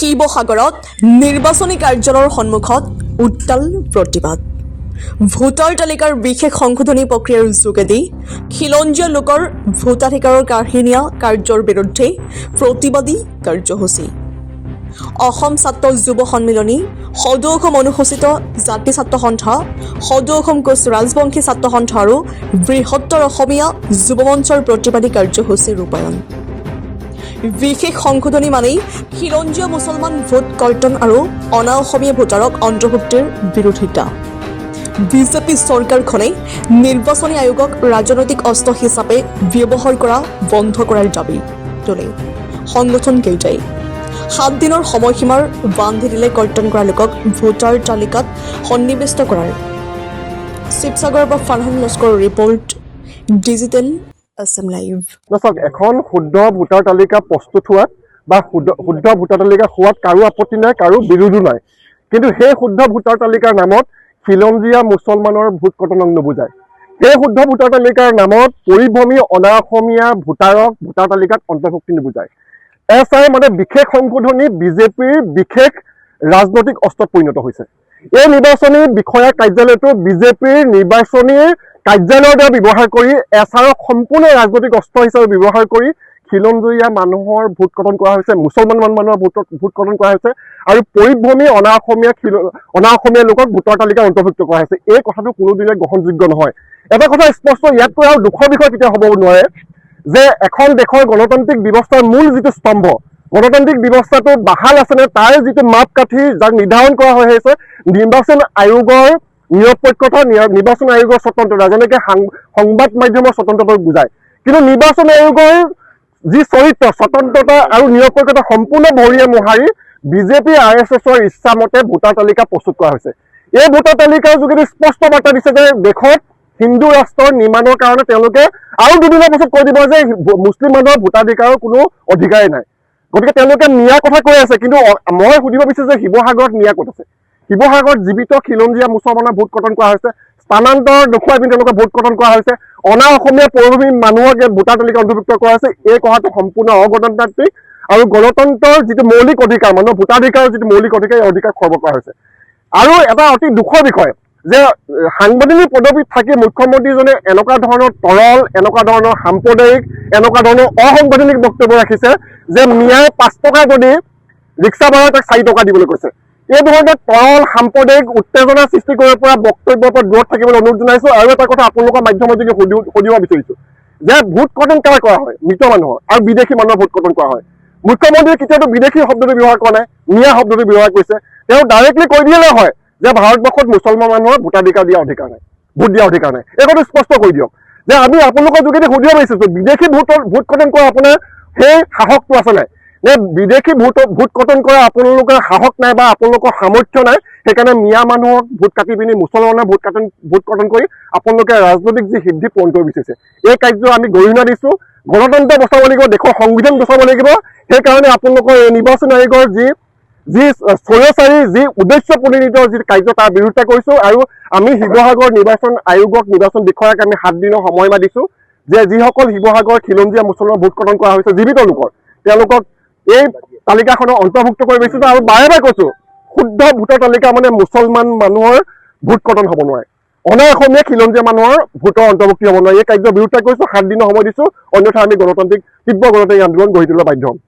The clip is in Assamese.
শিৱসাগৰত নিৰ্বাচনী কাৰ্যালয়ৰ সন্মুখত উত্তাল প্ৰতিবাদ। ভোটাৰ তালিকাৰ বিশেষ সংশোধনী প্ৰক্ৰিয়াৰ যোগেদি খিলঞ্জীয়া লোকৰ ভোটাধিকাৰৰ কাঢ়ি নিয়া কাৰ্যৰ বিৰুদ্ধে প্ৰতিবাদী কাৰ্যসূচী। অসম ছাত্ৰ যুৱ সন্মিলনী, সদৌ অসম অনুসূচিত জাতি ছাত্ৰ সন্থা, সদৌ অসম কোচ ৰাজবংশী ছাত্ৰ সন্থা আৰু বৃহত্তৰ অসমীয়া যুৱ মঞ্চৰ প্ৰতিবাদী কাৰ্যসূচী ৰূপায়ণ। বিশেষ সংশোধনী মানেই খিলঞ্জীয়া মুছলমান ভোট কৰ্তন আৰু অনা অসমীয়া ভোটাৰক অন্তৰ্ভুক্তিৰ বিৰোধিতা। বিজেপি চৰকাৰখনে নিৰ্বাচনী আয়োগক ৰাজনৈতিক অস্ত্ৰ হিচাপে ব্যৱহাৰ কৰা বন্ধ কৰাৰ দাবী তোলে সংগঠনকেইটাই। 7 দিনৰ সময়সীমাৰ বান্ধি দিলে কৰ্তন কৰা লোকক ভোটাৰ তালিকাত সন্নিৱিষ্ট কৰাৰ। শিৱসাগৰৰ পৰা ফাৰহান লস্কৰৰ ৰিপৰ্ট, ডিজিটেল আছাম লাইভ। চাওক, এখন শুদ্ধ ভোটাৰ তালিকা প্ৰস্তুত হোৱাত বা শুদ্ধ ভোটাৰ তালিকা হোৱাত কাৰো আপত্তি নাই, কাৰো বিৰোধো নাই। কিন্তু সেই শুদ্ধ ভোটাৰ তালিকাৰ নামত খিলঞ্জীয়া মুছলমানৰ ভোট কটনক নুবুজায়। সেই শুদ্ধ ভোটাৰ তালিকাৰ নামত পৰিভ্ৰমী অনা অসমীয়া ভোটাৰক ভোটাৰ তালিকাত অন্তৰ্ভুক্তি নুবুজায়। এছআই মানে বিশেষ সংশোধনী বিজেপিৰ বিশেষ ৰাজনৈতিক অস্ত্ৰত পৰিণত হৈছে। এই নিৰ্বাচনী বিষয়া কাৰ্যালয়টো বিজেপিৰ নিৰ্বাচনী কাৰ্যালয়ৰ দ্বাৰা ব্যৱহাৰ কৰি এছআৰক সম্পূৰ্ণ ৰাজনৈতিক অস্ত্ৰ হিচাপে ব্যৱহাৰ কৰি খিলঞ্জীয়া মানুহৰ ভোট কটন কৰা হৈছে, মুছলমান মানুহৰ ভোট কটন কৰা হৈছে আৰু পৰিভ্ৰমী অনা অসমীয়া লোকক ভোটাৰ তালিকাত অন্তৰ্ভুক্ত কৰা হৈছে। এই কথাটো কোনোদিনে গ্ৰহণযোগ্য নহয়। এটা কথা স্পষ্ট, ইয়াতকৈ আৰু দুখৰ বিষয় কেতিয়া হ'ব নোৱাৰে যে এখন দেশৰ গণতান্ত্ৰিক ব্যৱস্থাৰ মূল যিটো স্তম্ভ, গণতান্ত্ৰিক ব্যৱস্থাটো বাহাল আছেনে তাৰ যিটো মাপকাঠি যাক নিৰ্ধাৰণ কৰা হৈ আহিছে নিৰ্বাচন আয়োগৰ নিৰপেক্ষতা, নিৰ্বাচন আয়োগৰ স্বতন্ত্ৰতা, যেনেকৈ সংবাদ মাধ্যমৰ স্বতন্ত্ৰতাক বুজায়। কিন্তু নিৰ্বাচন আয়োগৰ যি চৰিত্ৰ, স্বতন্ত্ৰতা আৰু নিৰপেক্ষতা সম্পূৰ্ণ ভৰিয়ে মোহাৰি বিজেপি RSSৰ ইচ্ছামতে ভোটাৰ তালিকা প্ৰস্তুত কৰা হৈছে। এই ভোটাৰ তালিকাৰ যোগেদি স্পষ্ট বাৰ্তা দিছে যে দেশত হিন্দু ৰাষ্ট্ৰৰ নিৰ্মাণৰ কাৰণে তেওঁলোকে আৰু দুদিনৰ পাছত কৈ দিব যে মুছলিম মানুহৰ ভোটাধিকাৰৰ কোনো অধিকাৰেই নাই। গতিকে তেওঁলোকে নিয়াৰ কথা কৈ আছে, কিন্তু মই সুধিব বিচাৰিছোঁ যে শিৱসাগৰত নিয়া ক'ত আছে? শিৱসাগৰত জীৱিত খিলঞ্জীয়া মুছলমানৰ ভোট কটন কৰা হৈছে, স্থানান্তৰ দেখুৱাই পিনি তেওঁলোকে ভোট কটন কৰা হৈছে, অনা অসমীয়া পৰিভ্ৰমী মানুহক ভোটাৰ তালিকা অন্তৰ্ভুক্ত কৰা হৈছে। এই কথাটো সম্পূৰ্ণ অগণতান্ত্ৰিক আৰু গণতন্ত্ৰৰ যিটো মৌলিক অধিকাৰ, মানুহৰ ভোটাধিকাৰৰ যিটো মৌলিক অধিকাৰ, এই অধিকাৰ খৰ্ব কৰা হৈছে। আৰু এটা অতি দুখৰ বিষয় যে সাংবিধানিক পদবীত থাকি মুখ্যমন্ত্ৰীজনে এনেকুৱা ধৰণৰ তৰল, এনেকুৱা ধৰণৰ সাম্প্ৰদায়িক, এনেকুৱা ধৰণৰ অসাংবিধানিক বক্তব্য ৰাখিছে যে মিয়াই 5 টকা যদি ৰিক্সা ভাড়া তাক 4 টকা দিবলৈ কৈছে। এই ধৰণৰ তৰল সাম্প্ৰদায়িক উত্তেজনা সৃষ্টি কৰিব পৰা বক্তব্যৰ পৰা দূৰত থাকিবলৈ অনুৰোধ জনাইছোঁ। আৰু এটা কথা আপোনালোকৰ মাধ্যমৰ যোগে সুধিব বিচাৰিছোঁ যে ভোট কটন কাৰ কৰা হয়? মৃত মানুহৰ আৰু বিদেশী মানুহৰ ভোট কটন কৰা হয়। মুখ্যমন্ত্ৰীয়ে কেতিয়াতো বিদেশী শব্দটো ব্যৱহাৰ কৰা নাই, মিয়া শব্দটো ব্যৱহাৰ কৰিছে। তেওঁ ডাইৰেক্টলি কৈ দিলে হয় যে ভাৰতবৰ্ষত মুছলমান মানুহৰ ভোটাধিকাৰ দিয়া অধিকাৰ নাই, ভোট দিয়া অধিকাৰ নাই। এই কথাটো স্পষ্ট কৰি দিয়ক যে আমি আপোনালোকৰ যোগেদি সুধিব বিচাৰিছোঁ, বিদেশী ভোট কটন কৰা আপোনাৰ সেই সাহসটো আছে নাই? নে বিদেশী ভোট কটন কৰা আপোনালোকৰ সাহস নাই বা আপোনালোকৰ সামৰ্থ্য নাই, সেইকাৰণে মিয়া মানুহক ভোট কাটি পিনি মুছলমানৰ ভোট কটন কৰি আপোনালোকে ৰাজনৈতিক যি সিদ্ধি পূৰণ কৰিব বিচাৰিছে। এই কাৰ্য আমি গৰিহণা দিছোঁ। গণতন্ত্ৰ বচাব লাগিব, দেশৰ সংবিধান বচাব লাগিব। সেইকাৰণে আপোনালোকৰ এই নিৰ্বাচন আয়োগৰ যি স্বৈৰচাৰী, যি উদ্দেশ্য প্ৰণোদিত যি কাৰ্য তাৰ বিৰোধিতা কৰিছোঁ। আৰু আমি শিৱসাগৰ নিৰ্বাচন আয়োগক, নিৰ্বাচন বিষয়াক আমি 7 দিনৰ সময় দিছোঁ যে যিসকল শিৱসাগৰ খিলঞ্জীয়া মুছলমান ভোট কটন কৰা হৈছে জীৱিত লোকৰ, তেওঁলোকক এই তালিকাখনৰ অন্তৰ্ভুক্ত কৰিব বিচাৰিছোঁ। আৰু বাৰে বাৰে কৈছোঁ, শুদ্ধ ভোটাৰ তালিকা মানে মুছলমান মানুহৰ ভোট কটন হ'ব নোৱাৰে, অনা অসমীয়া খিলঞ্জীয়া মানুহৰ ভোটৰ অন্তৰ্ভুক্তি হ'ব নোৱাৰে। এই কাৰ্যৰ বিৰোধিতা কৰিছোঁ, 7 দিনৰ সময় দিছোঁ। অন্যথা আমি তীব্ৰ গণতান্ত্ৰিক আন্দোলন গঢ়ি তুলিবলৈ বাধ্য হ'ম।